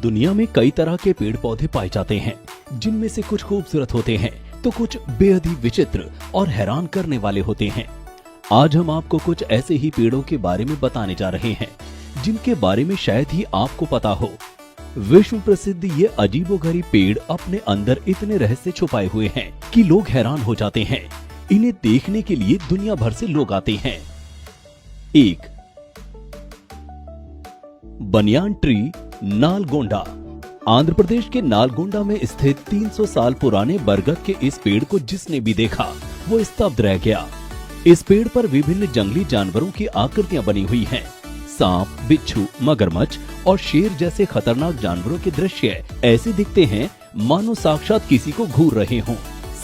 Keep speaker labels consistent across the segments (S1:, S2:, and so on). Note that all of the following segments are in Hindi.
S1: दुनिया में कई तरह के पेड़ पौधे पाए जाते हैं, जिनमें से कुछ खूबसूरत होते हैं तो कुछ बेहद ही विचित्र और हैरान करने वाले होते हैं। आज हम आपको कुछ ऐसे ही पेड़ों के बारे में बताने जा रहे हैं जिनके बारे में शायद ही आपको पता हो। विश्व प्रसिद्ध ये अजीबोगरीब पेड़ अपने अंदर इतने रहस्य छुपाए हुए हैं कि लोग हैरान हो जाते हैं। इन्हें देखने के लिए दुनिया भर से लोग आते हैं। 1. Banyan tree Nalgonda. आंध्र प्रदेश के नालगोंडा में स्थित 300 साल पुराने बरगद के इस पेड़ को जिसने भी देखा वो स्तब्ध रह गया। इस पेड़ पर विभिन्न जंगली जानवरों की आकृतियां बनी हुई हैं। सांप, बिच्छू, मगरमच्छ और शेर जैसे खतरनाक जानवरों के दृश्य ऐसे दिखते हैं मानो साक्षात किसी को घूर रहे हों,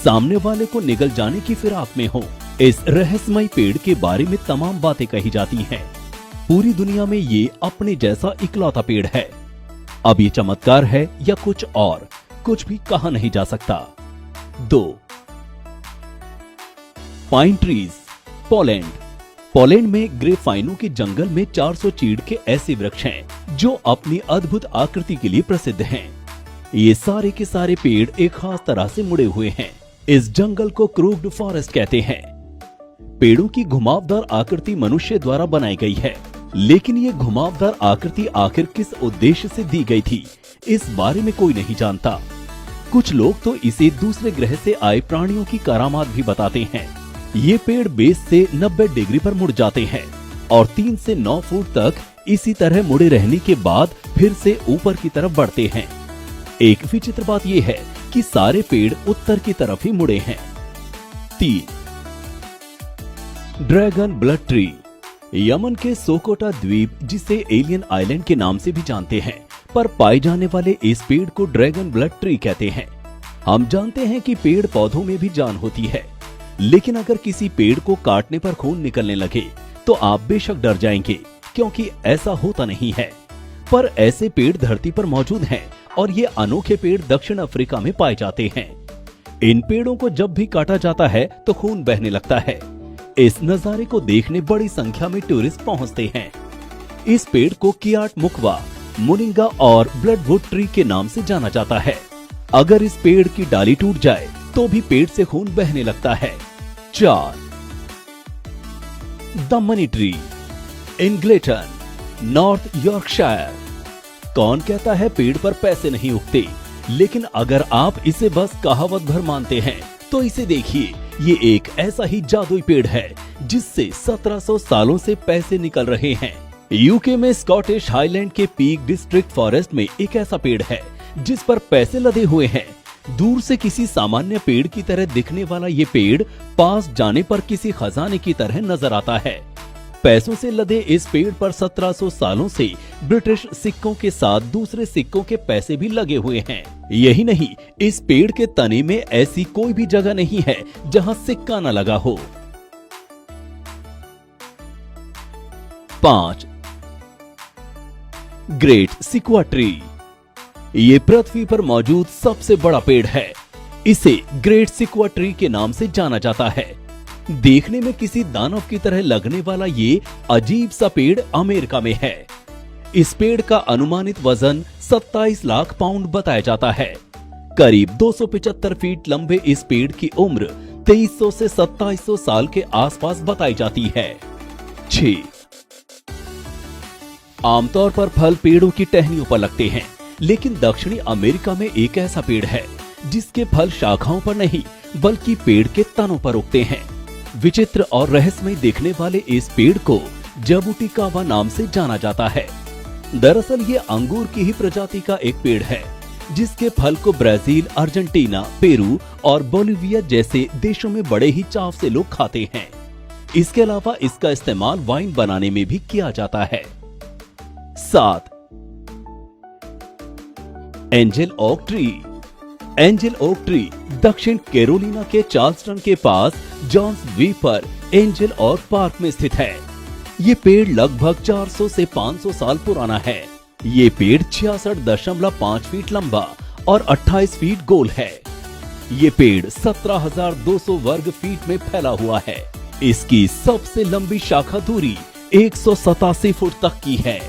S1: सामने वाले को निगल जाने की फिराक में हो। इस रहस्यमय पेड़ के बारे में तमाम बातें कही जाती हैं। पूरी दुनिया में ये अपने जैसा इकलौता पेड़ है। अब ये चमत्कार है या कुछ और, कुछ भी कहा नहीं जा सकता। 2. Pine trees Poland. पोलैंड में ग्रेफाइनों के जंगल में 400 चीड़ के ऐसे वृक्ष हैं जो अपनी अद्भुत आकृति के लिए प्रसिद्ध हैं। ये सारे के सारे पेड़ एक खास तरह से मुड़े हुए हैं। इस जंगल को क्रूक्ड फॉरेस्ट कहते हैं। पेड़ों की घुमावदार आकृति मनुष्य द्वारा बनाई गई है, लेकिन ये घुमावदार आकृति आखिर किस उद्देश्य से दी गई थी, इस बारे में कोई नहीं जानता। कुछ लोग तो इसे दूसरे ग्रह से आए प्राणियों की करामात भी बताते हैं। ये पेड़ बेस से 90 डिग्री पर मुड़ जाते हैं और 3 से 9 फुट तक इसी तरह मुड़े रहने के बाद फिर से ऊपर की तरफ बढ़ते हैं। एक विचित्र बात यह है कि सारे पेड़ उत्तर की तरफ ही मुड़े हैं। 3. Dragon blood tree. यमन के सोकोटा द्वीप, जिसे एलियन आइलैंड के नाम से भी जानते हैं, पर पाए जाने वाले इस पेड़ को ड्रैगन ब्लड ट्री कहते हैं। हम जानते हैं कि पेड़ पौधों में भी जान होती है, लेकिन अगर किसी पेड़ को काटने पर खून निकलने लगे तो आप बेशक डर जाएंगे, क्योंकि ऐसा होता नहीं है। पर ऐसे पेड़ धरती पर मौजूद हैं और ये अनोखे पेड़ दक्षिण अफ्रीका में पाए जाते हैं। इन पेड़ों को जब भी काटा जाता है तो खून बहने लगता है। इस नजारे को देखने बड़ी संख्या में टूरिस्ट पहुंचते हैं। इस पेड़ को कियाट मुकवा, मुनिंगा और ब्लडवुड ट्री के नाम से जाना जाता है। अगर इस पेड़ की डाली टूट जाए तो भी पेड़ से खून बहने लगता है। 4. The money tree Ingleton, North Yorkshire. कौन कहता है पेड़ पर पैसे नहीं उगते, लेकिन अगर आप इसे बस कहावत भर मानते हैं तो इसे देखिए। ये एक ऐसा ही जादुई पेड़ है जिससे 1700 सालों से पैसे निकल रहे हैं। यूके में स्कॉटिश हाईलैंड के पीक डिस्ट्रिक्ट फॉरेस्ट में एक ऐसा पेड़ है जिस पर पैसे लदे हुए हैं। दूर से किसी सामान्य पेड़ की तरह दिखने वाला ये पेड़ पास जाने पर किसी खजाने की तरह नजर आता है। पैसों से लदे इस पेड़ पर 1700 सालों से ब्रिटिश सिक्कों के साथ दूसरे सिक्कों के पैसे भी लगे हुए हैं। यही नहीं, इस पेड़ के तने में ऐसी कोई भी जगह नहीं है जहां सिक्का न लगा हो। 5. Great sequoia tree. ये पृथ्वी पर मौजूद सबसे बड़ा पेड़ है। इसे ग्रेट सिक्वा ट्री के नाम से जाना जाता है। देखने में किसी दानव की तरह लगने वाला ये अजीब सा पेड़ अमेरिका में है। इस पेड़ का अनुमानित वजन 27 लाख पाउंड बताया जाता है। करीब 275 फीट लंबे इस पेड़ की उम्र 2300 से 2700 साल के आसपास बताई जाती है। 6. आमतौर पर फल पेड़ों की टहनियों पर लगते हैं, लेकिन दक्षिणी अमेरिका में एक ऐसा पेड़ है जिसके फल शाखाओं पर नहीं बल्कि पेड़ के तनों पर उगते हैं। विचित्र और रहस्यमय दिखने वाले इस पेड़ को जबुटिकावा नाम से जाना जाता है। दरअसल ये अंगूर की ही प्रजाति का एक पेड़ है जिसके फल को ब्राजील, अर्जेंटीना, पेरू और बोलिविया जैसे देशों में बड़े ही चाव से लोग खाते हैं। इसके अलावा इसका इस्तेमाल वाइन बनाने में भी किया जाता है। 7. Angel oak tree. Angel oak tree दक्षिण कैरोलिना के चार्ल्सटन के पास जॉन्स द्वीप पर एंजल ओक पार्क में स्थित है। ये पेड़ लगभग 400 से 500 साल पुराना है। ये पेड़ 66.5 फीट लंबा और 28 फीट गोल है। ये पेड़ 17,200 वर्ग फीट में फैला हुआ है। इसकी सबसे लंबी शाखा दूरी 187 फुट तक की है।